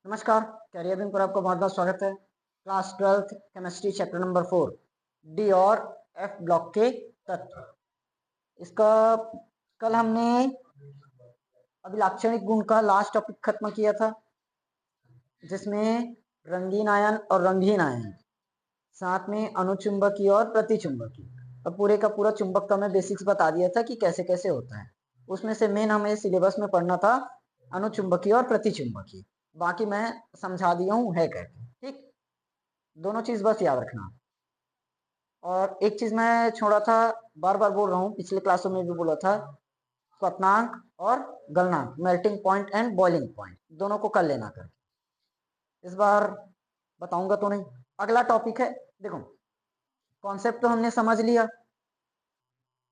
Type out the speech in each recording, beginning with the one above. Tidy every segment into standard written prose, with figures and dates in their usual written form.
नमस्कार, कैरियर बिन पर आपका बहुत बहुत स्वागत है। Class 12th chemistry chapter number 4 D और एफ ब्लॉक के तत्व। इसका कल हमने अभिलाक्षणिक गुण का लास्ट टॉपिक खत्म किया था, जिसमें रंगीन आयन और रंगहीन आयन, साथ में अनुचुंबकीय और प्रतिचुंबकीय और पूरे का पूरा चुंबक का मैं बेसिक्स बता दिया था कि कैसे कैसे होता है। उसमें से मेन हमें सिलेबस में पढ़ना था अनुचुंबकीय और प्रतिचुंबकीय, बाकी मैं समझा दिया हूँ है करके। ठीक, दोनों चीज बस याद रखना। और एक चीज मैं छोड़ा था, बार बार बोल रहा हूँ, पिछले क्लासों में भी बोला था, क्वथनांक और गलनांक, melting point and boiling point, दोनों को कर लेना करके। इस बार बताऊंगा तो नहीं। अगला टॉपिक है, देखो कॉन्सेप्ट तो हमने समझ लिया,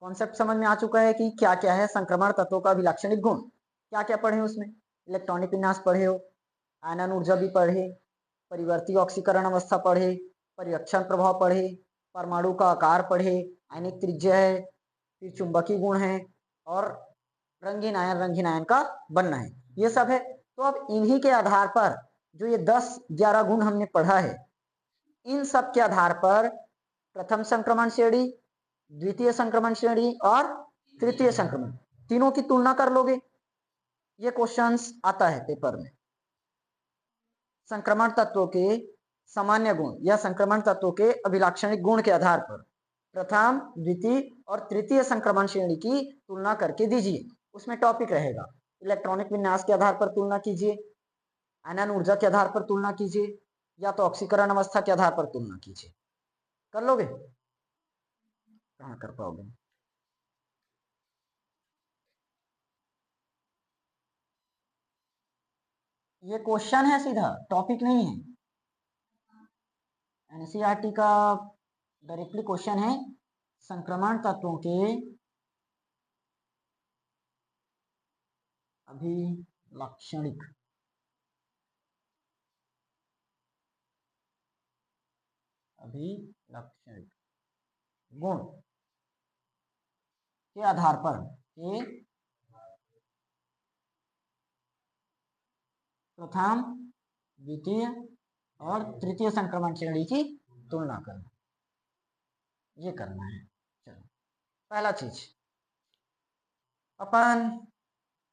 कॉन्सेप्ट समझ में आ चुका है कि क्या क्या है संक्रमण तत्वों का अभिलाक्षणिक गुण। क्या क्या पढ़े उसमें, इलेक्ट्रॉनिक विन्यास पढ़े हो, आयनन ऊर्जा भी पढ़े, परिवर्ती ऑक्सीकरण अवस्था पढ़े, परिरक्षण प्रभाव पढ़े, परमाणु का आकार पढ़े, आयनिक त्रिज्या है, फिर चुंबकीय गुण है और रंगीन आयन का बनना है, ये सब है। तो अब इन्हीं के आधार पर जो ये 10-11 गुण हमने पढ़ा है, इन सब के आधार पर प्रथम संक्रमण श्रेणी, द्वितीय संक्रमण श्रेणी और तृतीय संक्रमण, तीनों की तुलना कर लोगे। ये क्वेश्चंस आता है पेपर में। संक्रमण तत्वों के सामान्य गुण या संक्रमण तत्वों के अभिलाक्षणिक गुण के आधार पर प्रथम, द्वितीय और तृतीय संक्रमण श्रेणी की तुलना करके दीजिए। उसमें टॉपिक रहेगा इलेक्ट्रॉनिक विन्यास के आधार पर तुलना कीजिए, आयनन ऊर्जा के आधार पर तुलना कीजिए, या तो ऑक्सीकरण अवस्था के आधार पर तुलना कीजिए। कर लोगे? कहाँ कर पाओगे? ये क्वेश्चन है, सीधा टॉपिक नहीं है। एनसीईआरटी का डायरेक्टली क्वेश्चन है, संक्रमण तत्वों के अभिलाक्षणिक गुण के आधार पर प्रथम, द्वितीय और तृतीय संक्रमण श्रेणी की तुलना करना, ये करना है। चलो, पहला चीज अपन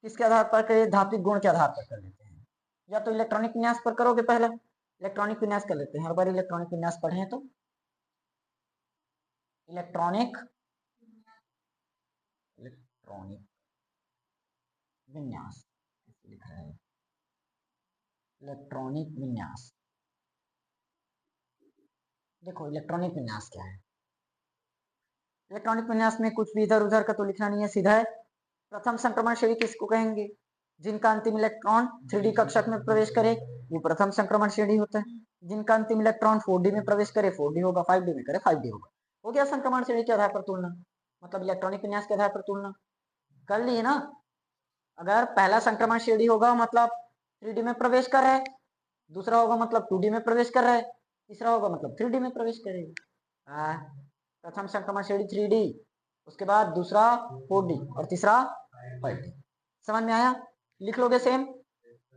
किसके आधार पर करें? धात्विक गुण के आधार पर कर लेते हैं, या तो इलेक्ट्रॉनिक विन्यास पर करोगे। पहले इलेक्ट्रॉनिक विन्यास कर लेते हैं, हर बार इलेक्ट्रॉनिक विन्यास पढ़े हैं तो इलेक्ट्रॉनिक विन्यास लिख रहा है, इलेक्ट्रॉनिक विन्यास। देखो इलेक्ट्रॉनिक विन्यास क्या है। इलेक्ट्रॉनिक विन्यास में कुछ भी इधर उधर का तो लिखना नहीं है, सीधा है। प्रथम संक्रमण श्रेणी किसको कहेंगे? जिनका अंतिम इलेक्ट्रॉन 3D कक्षक में प्रवेश करे वो प्रथम संक्रमण श्रेणी होता है। जिनका अंतिम इलेक्ट्रॉन 4D में प्रवेश करे 4D होगा, 5D में करे 5D होगा। हो गया संक्रमण श्रेणी के आधार पर तुलना, मतलब इलेक्ट्रॉनिक विन्यास के आधार पर तुलना कर ली ना। अगर पहला संक्रमण श्रेणी होगा मतलब 3D में प्रवेश कर रहा है, दूसरा होगा मतलब 2D में प्रवेश कर रहा है, तीसरा होगा मतलब 3D में प्रवेश करेगा। प्रथम संक्रमण श्रेणी 3D, उसके बाद दूसरा 4D और तीसरा 5D। समझ में आया? लिख लोगे सेम।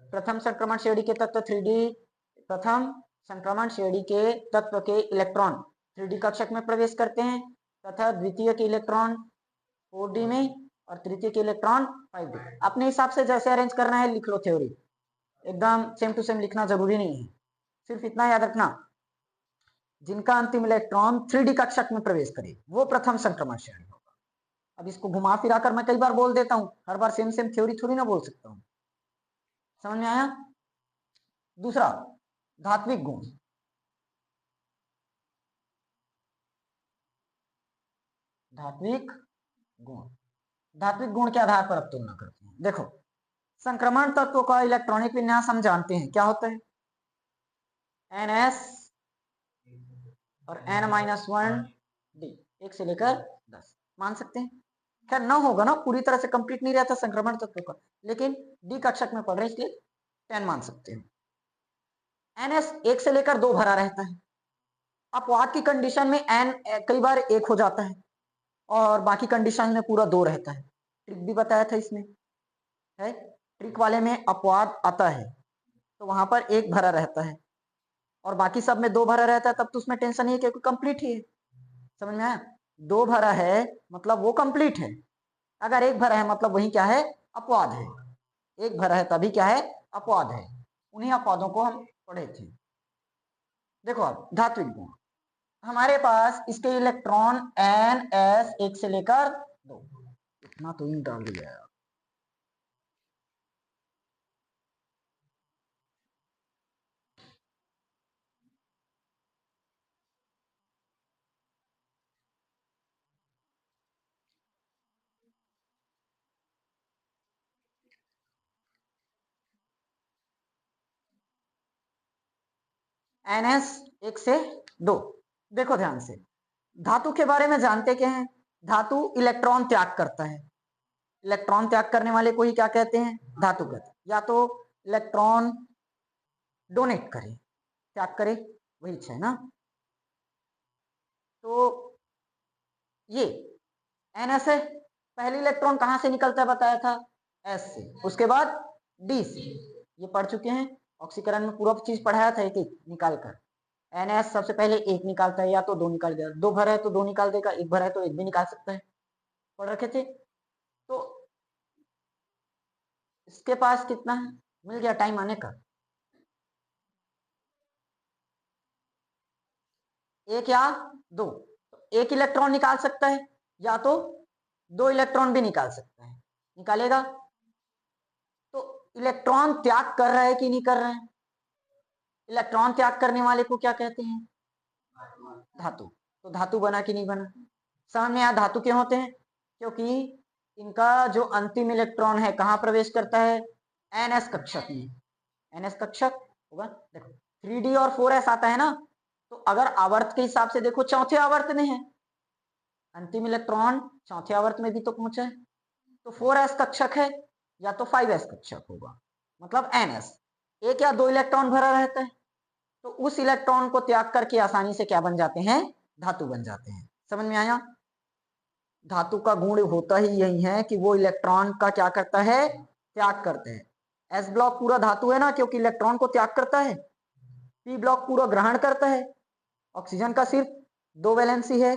प्रथम संक्रमण श्रेणी के तत्व 3D, प्रथम संक्रमण श्रेणी के तत्व के इलेक्ट्रॉन 3D कक्षक में प्रवेश करते हैं, तथा द्वितीय के इलेक्ट्रॉन 4D में और तृतीय के इलेक्ट्रॉन 5D। अपने हिसाब से जैसे अरेंज करना है लिख लो, थ्योरी एकदम सेम टू सेम लिखना जरूरी नहीं है। सिर्फ इतना याद रखना, जिनका अंतिम इलेक्ट्रॉन 3D कक्षक में प्रवेश करे वो प्रथम संक्रमण श्रेणी होगा। अब इसको घुमा फिरा कर मैं कई बार बोल देता हूं, हर बार सेम सेम थ्योरी थोड़ी ना बोल सकता हूं। समझ में आया? दूसरा, धात्विक गुण। धात्विक गुण, धात्विक गुण के आधार पर अब तुलना करते हैं। देखो संक्रमण तत्वों का इलेक्ट्रॉनिक विन्यास हम जानते हैं क्या होता है, NS और N-1D, 1 से लेकर 10 मान सकते हैं। खैर न होगा ना, पूरी तरह से कंप्लीट नहीं रहता संक्रमण तत्व का, लेकिन डी कक्षक में पढ़ रहे इसलिए 10 मान सकते हो। NS 1 से लेकर 2 भरा रहता है। अपवाद की कंडीशन में N कई बार 1 हो जाता है और बाकी कंडीशन में पूरा 2 रहता है। ट्रिक भी बताया था इसमें, है ट्रिक वाले में अपवाद आता है, तो वहां पर एक भरा रहता है और बाकी सब में 2 भरा रहता है, तब तो उसमें टेंशन नहीं है क्योंकि कंप्लीट ही है। समझ में आया? 2 भरा है मतलब वो कंप्लीट है। अगर एक भरा है मतलब वही क्या है? अपवाद है। एक भरा है तभी क्या है? अपवाद है। उन्हीं अपवादों को हम पढ़े थे। देखो अब धात्विक गुण, हमारे पास इसके इलेक्ट्रॉन NS 1 से लेकर 2, इतना तो ही डाल दिया है। NS 1 से 2, देखो ध्यान से, धातु के बारे में जानते क्या हैं? धातु इलेक्ट्रॉन त्याग करता है। इलेक्ट्रॉन त्याग करने वाले को ही क्या कहते हैं? धातु कहते हैं। या तो इलेक्ट्रॉन डोनेट करे, त्याग करे, वही है ना। तो ये NS है, पहले इलेक्ट्रॉन कहां से निकलता है बताया था? S से, उसके बाद D से, ये पढ़ चुके हैं। ऑक्सीकरण में पूरा चीज पढ़ाया था एक एक निकाल कर। NS सबसे पहले एक निकालता है, या तो 2 निकाल देगा, 2 भरा है तो 2 निकाल देगा, 1 भरा है तो 1 भी निकाल सकता है, पढ़ रखे थे। तो इसके पास कितना है? मिल गया टाइम आने का, 1 या 2। एक इलेक्ट्रॉन निकाल सकता है या तो 2 इलेक्ट्रॉन भी निकाल सकता है, निकालेगा। तो इलेक्ट्रॉन त्याग कर रहा है कि नहीं कर रहा है? इलेक्ट्रॉन त्याग करने वाले को क्या कहते हैं? धातु। तो धातु बना कि नहीं बना? सामने यहाँ धातु क्यों होते हैं? क्योंकि इनका जो अंतिम इलेक्ट्रॉन है कहाँ प्रवेश करता है? NS कक्षक में। NS कक्षक होगा, देखो 3D और 4S आता है ना, तो अगर आवर्त के हिसाब से देखो चौथे आवर्त में है, अंतिम इलेक्ट्रॉन चौथे आवर्त में भी तो पहुंचा है, तो 4S कक्षक है या तो 5S कक्षक होगा, मतलब NS। 1 या 2 इलेक्ट्रॉन भरा रहता है, तो उस इलेक्ट्रॉन को त्याग करके आसानी से क्या बन जाते हैं? धातु बन जाते हैं। समझ में आया? धातु का गुण होता ही यही है कि वो इलेक्ट्रॉन का क्या करता है? त्याग करते हैं। S ब्लॉक पूरा धातु है ना, क्योंकि इलेक्ट्रॉन को त्याग करता है। P ब्लॉक पूरा ग्रहण करता है, ऑक्सीजन का सिर्फ 2 वैलेंसी है।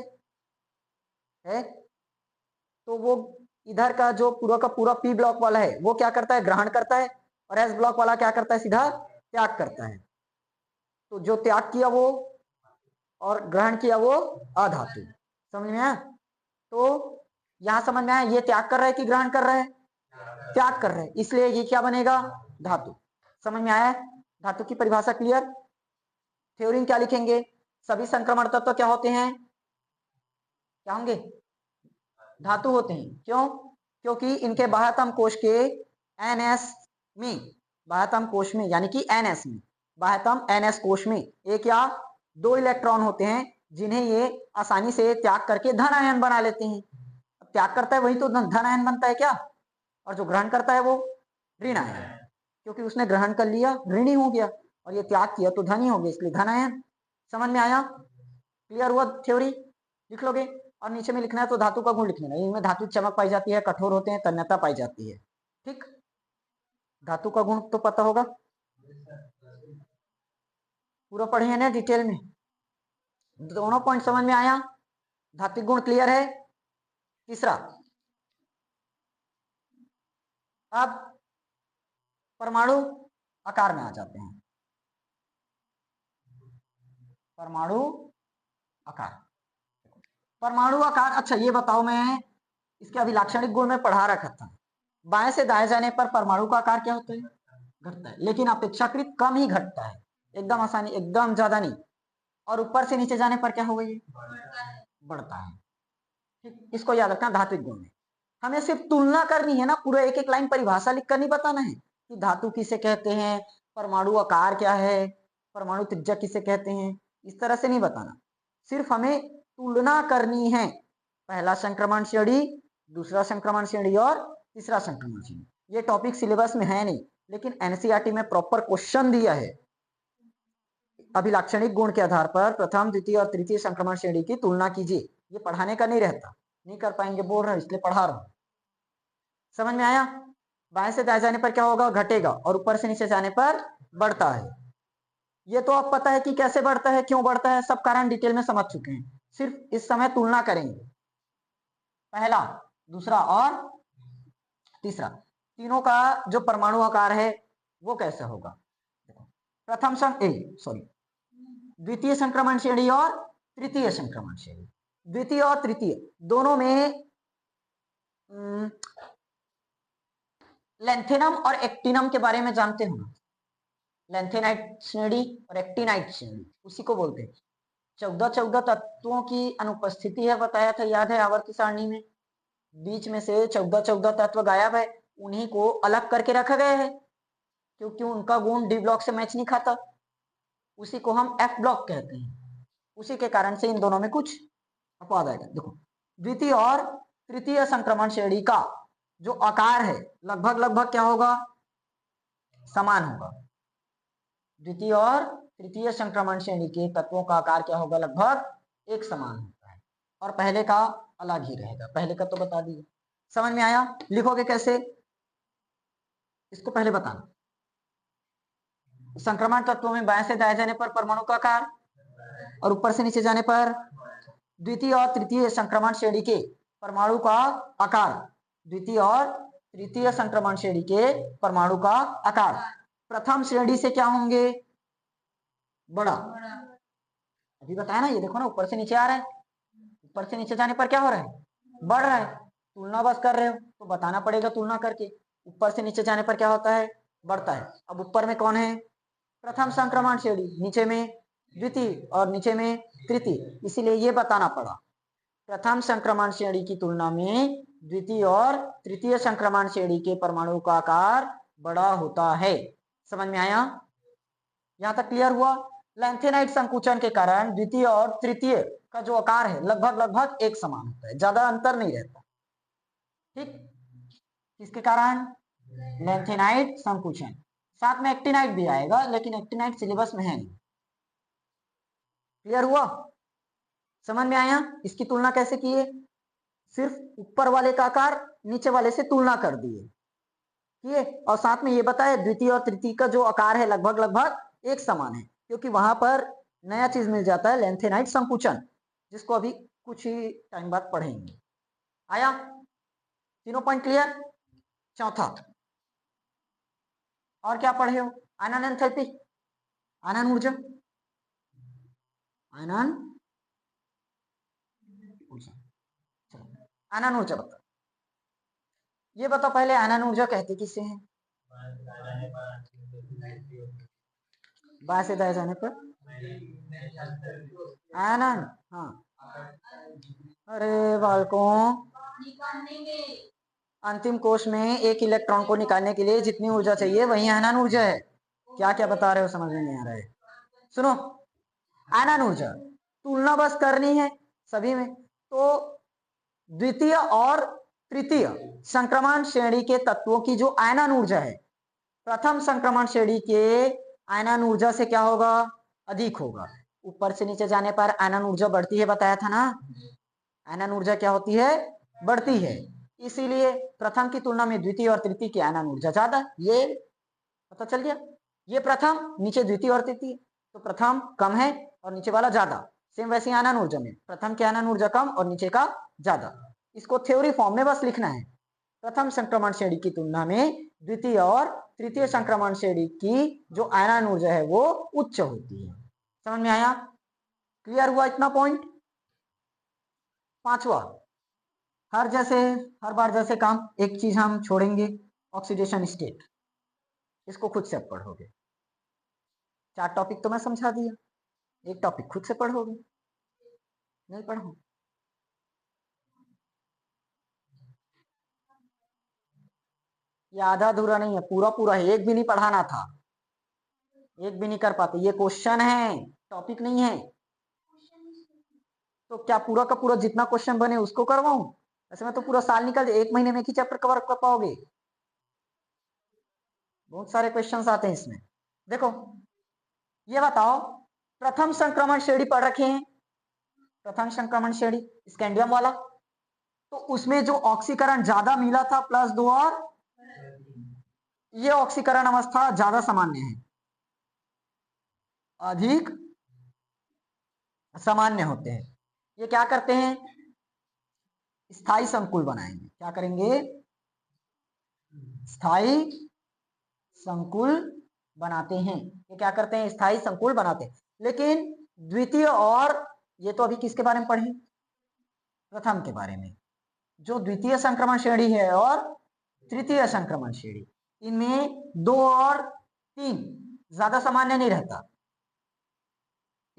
तो वो इधर का जो पूरा का पूरा P ब्लॉक वाला है वो क्या करता है? ग्रहण करता है, और S ब्लॉक वाला क्या करता है? सीधा त्याग करता है। तो जो त्याग किया वो और ग्रहण किया वो अधातु। समझ में आया? तो यहां समझ में आया ये त्याग कर रहा है कि ग्रहण कर रहा है? त्याग कर रहा है, इसलिए ये क्या बनेगा? धातु। समझ में आया? धातु की परिभाषा क्लियर? थ्योरी क्या लिखेंगे? सभी संक्रमण तत्व क्या होते हैं? क्या होंगे? धातु होते हैं। क्यों? क्योंकि इनके बाह्यतम कोश के NS में, बाह्यतम कोश में यानी कि NS में, बाह्यतम NS कोश में 1 या 2 इलेक्ट्रॉन होते हैं जिन्हें ये आसानी से त्याग करके धन आयन बना लेते हैं। त्याग करता है वही तो धन आयन बनता है क्या? और जो ग्रहण करता है वो ऋण आयन, क्योंकि उसने ग्रहण कर लिया ऋणी हो गया, और ये त्याग किया तो धनी हो गया, इसलिए धन आयन। समझ में आया? क्लियर हुआ? थ्योरी लिख लोगे, और नीचे में लिखना है तो धातु का गुण लिखना है। इनमें धातु चमक पाई जाती है, कठोर होते हैं, तन्यता पाई जाती है। ठीक, धातु का गुण तो पता होगा, पूरा पढ़े हैं ना डिटेल में? दोनों पॉइंट समझ में आया? धात्विक गुण क्लियर है? तीसरा, अब परमाणु आकार में आ जाते हैं। परमाणु आकार, परमाणु आकार, अच्छा ये बताओ, मैं इसके अभिलाक्षणिक गुण में पढ़ा रखा था। बाएं से दाएं जाने पर परमाणु का आकार क्या होता है? घटता है, लेकिन अपेक्षाकृत कम ही घटता है, एकदम आसानी, एकदम ज्यादा नहीं। और ऊपर से नीचे जाने पर क्या होगा? ये बढ़ता है। ठीक, इसको याद रखना धात्विक गुण में। हमें सिर्फ तुलना करनी है ना, पूरा एक एक लाइन परिभाषा लिख कर नहीं बताना है कि धातु किसे कहते हैं, परमाणु आकार क्या है, परमाणु त्रिज्या किसे कहते हैं, इस तरह से नहीं बताना। सिर्फ हमें तुलना करनी है, पहला संक्रमण श्रेणी, दूसरा संक्रमण श्रेणी और तीसरा संक्रमण श्रेणी। ये टॉपिक सिलेबस में है नहीं, लेकिन एनसीईआरटी में प्रॉपर क्वेश्चन दिया है। अभिलाक्षणिक गुण के आधार पर प्रथम, द्वितीय और तृतीय संक्रमण श्रेणी की तुलना कीजिए। ये पढ़ाने का नहीं रहता, नहीं कर पाएंगे बोल रहे इसलिए पढ़ा रहा हूं। समझ में आया? बाएं से दाएं जाने पर क्या होगा? घटेगा, और ऊपर से नीचे जाने पर बढ़ता है। ये तो अब पता है कि कैसे बढ़ता है, क्यों बढ़ता है, सब कारण डिटेल में समझ चुके हैं। सिर्फ इस समय तुलना करेंगे, पहला, दूसरा और तीसरा, तीनों का जो परमाणु आकार है वो कैसे होगा। प्रथम सॉरी, द्वितीय संक्रमण श्रेणी और तृतीय संक्रमण श्रेणी। द्वितीय और तृतीय दोनों में लेंथेनम और एक्टिनम के बारे में जानते हो ना। लेंथेनाइट श्रेणी और एक्टिनाइट श्रेणी उसी को बोलते हैं। 14 तत्वों की अनुपस्थिति है, बताया था, याद है आवर्त सारणी में। बीच में से 14 तत्व गायब है, उन्हीं को अलग करके रखा गया है क्योंकि उनका गुण डी ब्लॉक से मैच नहीं खाता। उसी को हम एफ ब्लॉक कहते हैं। उसी के कारण से इन दोनों में कुछ अपवाद आएगा। देखो, द्वितीय और तृतीय संक्रमण श्रेणी का जो आकार है लगभग लगभग क्या होगा, समान होगा। द्वितीय और तृतीय संक्रमण श्रेणी के तत्वों का आकार क्या होगा, लगभग एक समान होता है, और पहले का अलग ही रहेगा। पहले का तो बता दिए, समझ में आया। लिखोगे कैसे, इसको पहले बताना। संक्रमण तत्वों में बाएं से दाएं जाने पर परमाणु का आकार और ऊपर से नीचे जाने पर द्वितीय और तृतीय संक्रमण श्रेणी के परमाणु का आकार। द्वितीय और तृतीय संक्रमण श्रेणी के परमाणु का आकार प्रथम श्रेणी से क्या होंगे, बड़ा। अभी बताया ना, ये देखो ना, ऊपर से नीचे आ रहा है, ऊपर से नीचे जाने पर क्या हो रहा है, बढ़ रहा है। तुलना बस कर रहे हो तो बताना पड़ेगा तुलना करके। ऊपर से नीचे जाने पर क्या होता है, बढ़ता है। अब ऊपर में कौन है, प्रथम संक्रमण श्रेणी, नीचे में द्वितीय और नीचे में तृतीय, इसीलिए ये बताना पड़ा। प्रथम संक्रमण श्रेणी की तुलना में द्वितीय और तृतीय संक्रमण श्रेणी के परमाणु का आकार बड़ा होता है। समझ में आया, यहां तक क्लियर हुआ। लेंथेनाइट संकुचन के कारण द्वितीय और तृतीय का जो आकार है लगभग लगभग एक समान होता है, ज्यादा अंतर नहीं रहता। ठीक, किसके कारण, लेंथेनाइट संकुचन। साथ में एक्टिनाइट भी आएगा, लेकिन एक्टिनाइट सिलेबस में है नहीं। क्लियर हुआ, समझ में आया। इसकी तुलना कैसे की है, सिर्फ ऊपर वाले का आकार नीचे वाले से तुलना कर दिए, और साथ में ये बताया द्वितीय और तृतीय का जो आकार है लगभग लगभग एक समान है, क्योंकि वहां पर नया चीज मिल जाता है, लेंथेनाइट संकुचन, जिसको अभी कुछ ही टाइम बाद पढ़ेंगे। आया, तीनों पॉइंट क्लियर। चौथा, और क्या पढ़े हो, आयनन एंथैल्पी, आयनन ऊर्जा, आयनन ऊर्जा। आयनन ऊर्जा बताओ, ये बताओ पहले, आयनन ऊर्जा कहते किसे हैं, बाएं से दाएं जाने पर आयनन। हाँ, अरे बालकों, अंतिम कोश में एक इलेक्ट्रॉन को निकालने के लिए जितनी ऊर्जा चाहिए वही आयनन ऊर्जा है। क्या क्या बता रहे हो, समझ में नहीं आ रहा है। सुनो, आयनन ऊर्जा तुलना बस करनी है सभी में। तो द्वितीय और तृतीय संक्रमण श्रेणी के तत्वों की जो आयनन ऊर्जा है प्रथम संक्रमण श्रेणी के आयनन ऊर्जा से क्या होगा, अधिक होगा। ऊपर से नीचे जाने पर आयनन ऊर्जा बढ़ती है, बताया था ना। आयनन ऊर्जा क्या होती है, बढ़ती है। इसीलिए प्रथम की तुलना में द्वितीय और तृतीय की आयनन ऊर्जा ज्यादा, ये पता चल गया। ये प्रथम, नीचे द्वितीय और तृतीय, तो प्रथम कम है और नीचे वाला ज्यादा। सेम वैसे आयनन ऊर्जा में प्रथम की आयनन ऊर्जा कम और नीचे का ज्यादा। इसको थ्योरी फॉर्म में बस लिखना है। प्रथम संक्रमण श्रेणी की तुलना में द्वितीय और तृतीय संक्रमण श्रेणी की जो आयनन ऊर्जा है वो उच्च होती है। समझ में आया, क्लियर हुआ इतना पॉइंट। पांचवा, हर बार जैसे काम, एक चीज हम छोड़ेंगे, ऑक्सीडेशन स्टेट। इसको खुद से अब पढ़ोगे, 4 टॉपिक तो मैं समझा दिया, एक टॉपिक खुद से पढ़ोगे, नहीं पढ़ो। ये आधा अधूरा नहीं है, पूरा पूरा है, एक भी नहीं पढ़ाना था, एक भी नहीं कर पाते। ये क्वेश्चन है, टॉपिक नहीं है। तो क्या पूरा का पूरा जितना क्वेश्चन बने उसको करवाऊं, ऐसे में तो पूरा साल निकल जाए, 1 महीने में एक ही चैप्टर कवर कर पाओगे। बहुत सारे क्वेश्चंस आते हैं इसमें। देखो, ये बताओ, प्रथम संक्रमण श्रेणी पढ़ रखे हैं, प्रथम संक्रमण श्रेणी स्कैंडियम वाला, तो उसमें जो ऑक्सीकरण ज्यादा मिला था +2 और ये ऑक्सीकरण अवस्था ज्यादा सामान्य है। अधिक सामान्य होते हैं। ये क्या करते हैं, स्थायी संकुल बनाएंगे। क्या करेंगे, स्थायी संकुल बनाते हैं। ये क्या करते हैं, स्थायी संकुल बनाते हैं। लेकिन द्वितीय और, ये तो अभी किसके बारे में पढ़े, प्रथम के बारे में, जो द्वितीय संक्रमण श्रेणी है और तृतीय संक्रमण श्रेणी, इनमें 2 और 3 ज्यादा सामान्य नहीं रहता,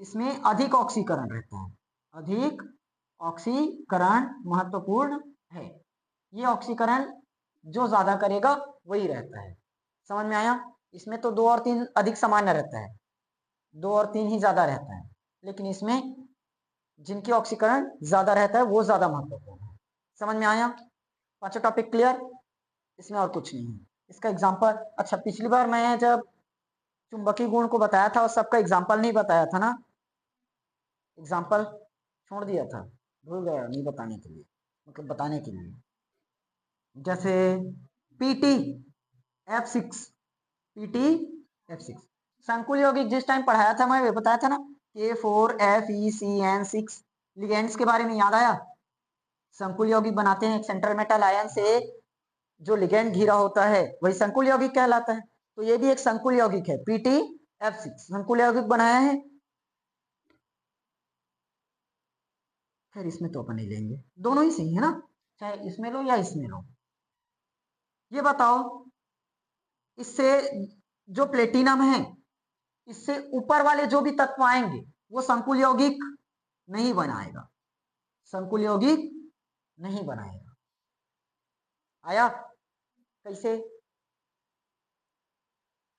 इसमें अधिक ऑक्सीकरण रहता है। अधिक ऑक्सीकरण महत्वपूर्ण है। ये ऑक्सीकरण जो ज्यादा करेगा वही रहता है। समझ में आया। इसमें तो 2 और 3 अधिक सामान्य रहता है, 2 और 3 ही ज्यादा रहता है, लेकिन इसमें जिनकी ऑक्सीकरण ज्यादा रहता है वो ज्यादा महत्वपूर्ण है। समझ में आया। पांचों टॉपिक क्लियर, इसमें और कुछ नहीं है। इसका एग्जाम्पल, अच्छा पिछली बार मैं जब चुंबकीय गुण को बताया था और सबका एग्जाम्पल नहीं बताया था ना, एग्जाम्पल छोड़ दिया था, भूल गया नहीं बताने के लिए, मतलब बताने के लिए। जैसे पीटी F6, पीटी F6 संकुल यौगिक जिस टाइम पढ़ाया था मैं, वे बताया था ना, K4FeCN6 लिगेंड्स के बारे में याद आया। संकुल यौगिक बनाते हैं सेंट्रल मेटल आयन से, जो लिगेंड घिरा होता है वही संकुल यौगिक कहलाता है। तो ये भी एक संकुल यौगिक है, PTF6 संकुल यौगिक बनाया है। खैर इसमें तो अपन नहीं लेंगे, दोनों ही सही है ना, चाहे इसमें लो या इसमें लो। ये बताओ, इससे जो प्लेटिनम है, इससे ऊपर वाले जो भी तत्व आएंगे वो संकुल यौगिक नहीं बनाएगा, संकुल यौगिक नहीं बनाएगा। आया, कैसे,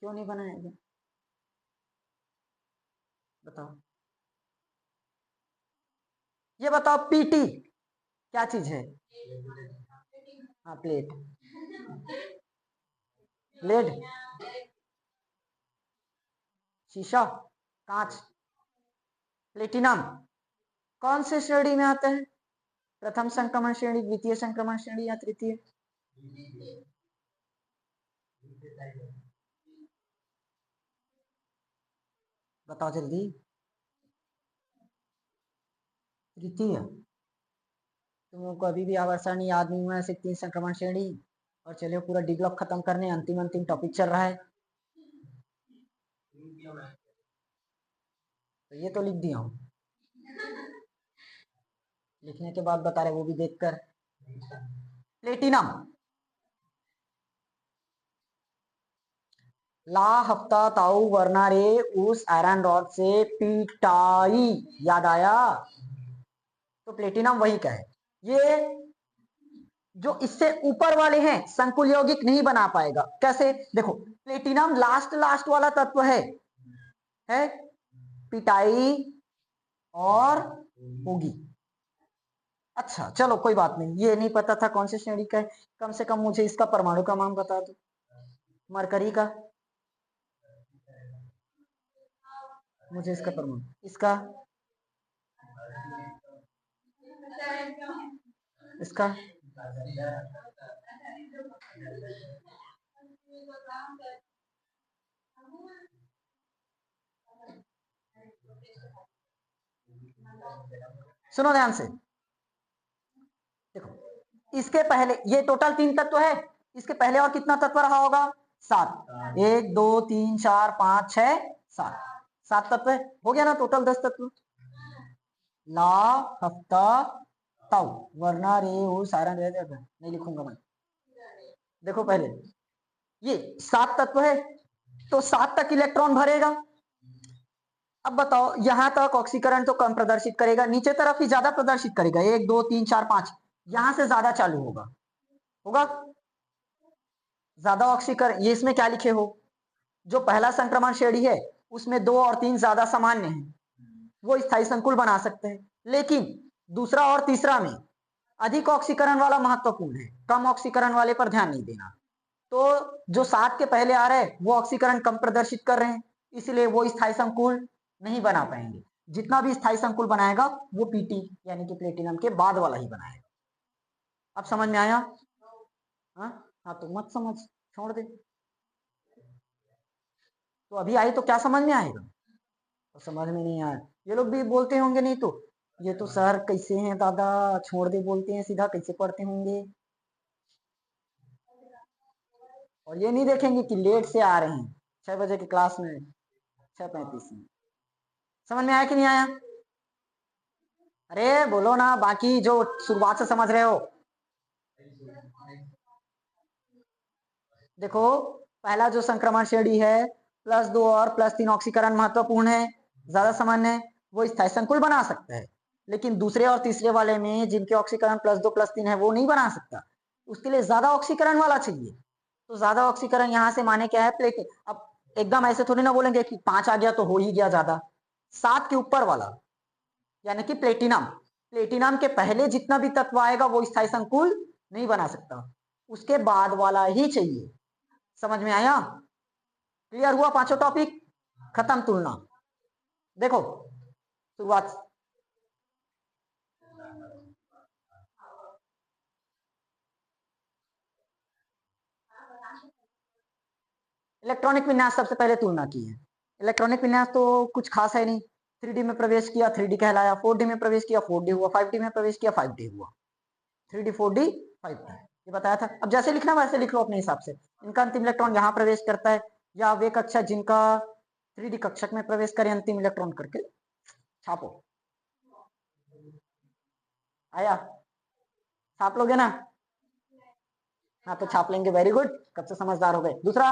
क्यों नहीं बनाएगा बताओ। ये बताओ पीटी क्या चीज है, हाँ प्लेट, लेड, शीशा, कांच, प्लेटिनम कौन से श्रेणी में आता है, प्रथम संक्रमण श्रेणी, द्वितीय संक्रमण श्रेणी या तृतीय। बताओ जल्दी, तृतीय। तुम लोग को अभी भी आवर्षण याद नहीं हुआ है, तीन संक्रमण श्रेणी, और चलिए पूरा डी ब्लॉक खत्म करने, अंतिम अंतिम टॉपिक चल रहा है। तो ये तो लिख दिया हूँ, लिखने के बाद बता रहे वो भी देखकर। प्लेटिनम ला हफ्ता ताऊ वरना रे उस आयरन रॉड से पिटाई, याद आया। तो प्लेटिनम वही का है। ये जो इससे ऊपर वाले हैं संकुल यौगिक नहीं बना पाएगा। कैसे, देखो प्लेटिनम लास्ट लास्ट वाला तत्व है पिटाई और होगी। अच्छा चलो कोई बात नहीं, ये नहीं पता था कौन से श्रेणी का है, कम से कम मुझे इसका परमाणु क्रमांक बता दो, मरकरी का, मुझे इसका परमाणु, इसका, इसका, सुनो ध्यान से, देखो इसके पहले ये टोटल 3 तत्व है, इसके पहले और कितना तत्व रहा होगा, 7, 1 2 3 4 5 6 7, 7 तत्व है, हो गया ना टोटल 10 तत्व। ला हफ्ता ताऊ वरना रे वो सारा नहीं लिखूंगा मैं। देखो पहले ये 7 तत्व है, तो 7 तक इलेक्ट्रॉन भरेगा। अब बताओ यहां तक ऑक्सीकरण तो कम प्रदर्शित करेगा, नीचे तरफ ही ज्यादा प्रदर्शित करेगा, 1 2 3 4 5, यहां से ज्यादा चालू होगा, होगा ज्यादा ऑक्सीकरण। ये इसमें क्या लिखे हो, जो पहला संक्रमण श्रेणी है उसमें 2 और 3 ज्यादा सामान्य है, वो स्थायी संकुल बना सकते हैं। लेकिन दूसरा और तीसरा में अधिक ऑक्सीकरण वाला महत्वपूर्ण है, कम ऑक्सीकरण वाले पर ध्यान नहीं देना। तो जो 7 के पहले आ रहे हैं वो ऑक्सीकरण कम प्रदर्शित कर रहे हैं, इसलिए वो स्थायी संकुल नहीं बना पाएंगे। जितना भी स्थायी संकुल बनाएगा वो पीटी यानी कि प्लेटिनम के बाद वाला ही बनाएगा। अब समझ में आया। हाँ हाँ, तो मत समझ, छोड़ दे। तो अभी आई तो क्या समझ में आएगा, समझ में नहीं आया। ये लोग भी बोलते होंगे नहीं तो ये तो सर कैसे हैं दादा, छोड़ दे बोलते हैं सीधा, कैसे पढ़ते होंगे। और ये नहीं देखेंगे कि लेट से आ रहे हैं 6 बजे की क्लास में, 6:35 में। समझ में आया कि नहीं आया? अरे बोलो ना, बाकी जो शुरुआत से समझ रहे हो। देखो, पहला जो संक्रमण श्रेणी है, +2 और +3 ऑक्सीकरण महत्वपूर्ण है, ज्यादा सामान्य है, वो स्थायी संकुल बना सकता है। लेकिन दूसरे और तीसरे वाले में जिनके ऑक्सीकरण +2 +3 है वो नहीं बना सकता, उसके लिए ज्यादा ऑक्सीकरण वाला चाहिए। तो ज्यादा ऑक्सीकरण यहाँ से माने क्या है, प्लेट। अब एकदम ऐसे थोड़ी ना बोलेंगे कि 5 आ गया तो हो ही गया ज्यादा। 7 के ऊपर वाला यानी कि प्लेटिनम। प्लेटिनम के पहले जितना भी तत्व आएगा वो स्थायी संकुल नहीं बना सकता, उसके बाद वाला ही चाहिए। समझ में आया? क्लियर हुआ? पांचों टॉपिक खत्म। तुलना देखो, शुरुआत। इलेक्ट्रॉनिक विन्यास सबसे पहले तुलना की है। इलेक्ट्रॉनिक विन्यास तो कुछ खास है नहीं। 3D में प्रवेश किया 3D कहलाया, 4D में प्रवेश किया 4D हुआ, 5D में प्रवेश किया 5D हुआ। 3D 4D 5D ये बताया था। अब जैसे लिखना वैसे लिख लो अपने हिसाब से। इनका अंतिम इलेक्ट्रॉन यहाँ प्रवेश करता है, या वे कक्षा जिनका 3D कक्षक में प्रवेश करे अंतिम इलेक्ट्रॉन करके छापो। आया? छाप लोगे ना? हाँ तो छाप लेंगे, वेरी गुड, कब से समझदार हो गए। दूसरा,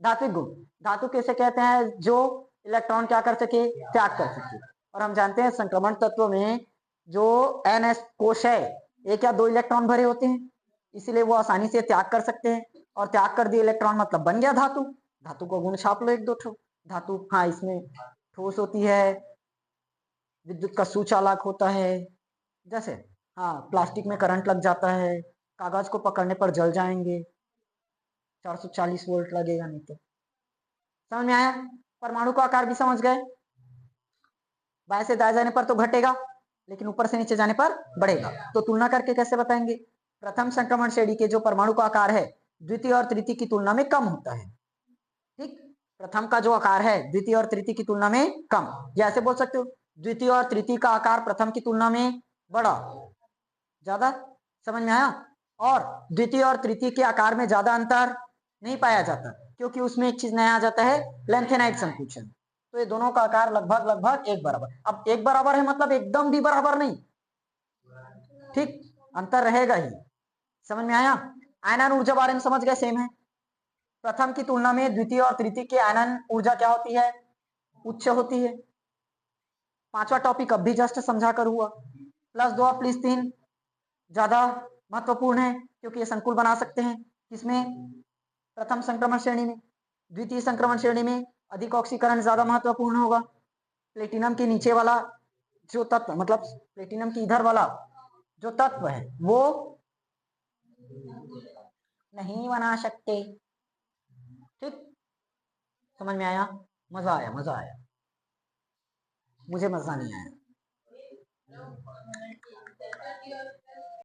धात्विक गुण। धातु कैसे कहते हैं? जो इलेक्ट्रॉन क्या कर सके, त्याग कर सके। और हम जानते हैं संक्रमण तत्व में जो NS कोश है, एक या दो इलेक्ट्रॉन भरे होते हैं, इसीलिए वो आसानी से त्याग कर सकते हैं। और त्याग कर दिए इलेक्ट्रॉन मतलब बन गया धातु। धातु को गुण छाप लो एक दो ठो। धातु, हाँ, इसमें ठोस होती है, विद्युत का सुचालक होता है। जैसे, हाँ, प्लास्टिक में करंट लग जाता है, कागज को पकड़ने पर जल जाएंगे, 440 वोल्ट लगेगा नहीं तो। समझ में आया? परमाणु का आकार भी समझ गए। बाएं से दाएं जाने पर तो घटेगा, लेकिन ऊपर से नीचे जाने पर बढ़ेगा। तो तुलना करके कैसे बताएंगे? प्रथम संक्रमण श्रेणी के जो परमाणु का आकार है द्वितीय और तृतीय की तुलना में कम होता है। ठीक, प्रथम का जो आकार है द्वितीय और तृतीय की तुलना में कम, या ऐसे बोल सकते हो द्वितीय और तृतीय का आकार प्रथम की तुलना में बड़ा, ज्यादा। समझ में आया? और द्वितीय और तृतीय के आकार में ज्यादा अंतर नहीं पाया जाता, क्योंकि उसमें एक चीज नया आ जाता है, लेंथेनाइट संकुचन। तो ये दोनों का आकार लगभग लगभग एक बराबर। अब एक बराबर है मतलब एकदम भी बराबर नहीं, ठीक, अंतर रहेगा ही। समझ में आया? आयनन ऊर्जा बारे में समझ गए, सेम है। प्रथम की तुलना में द्वितीय और तृतीय की आयनन ऊर्जा क्या होती है? उच्च होती है। पांचवा टॉपिक अब भी जस्ट समझा कर हुआ। +2 और +3 ज्यादा महत्वपूर्ण है, क्योंकि ये संकुल बना सकते हैं। किसमें? प्रथम संक्रमण श्रेणी में। द्वितीय संक्रमण श्रेणी में अधिक ऑक्सीकरण ज्यादा महत्वपूर्ण होगा। प्लेटिनम के नीचे वाला जो तत्व, मतलब प्लेटिनम के इधर वाला जो तत्व है वो नहीं बना सकते। ठीक, समझ में आया? मजा आया, मजा आया। मुझे मजा नहीं आया।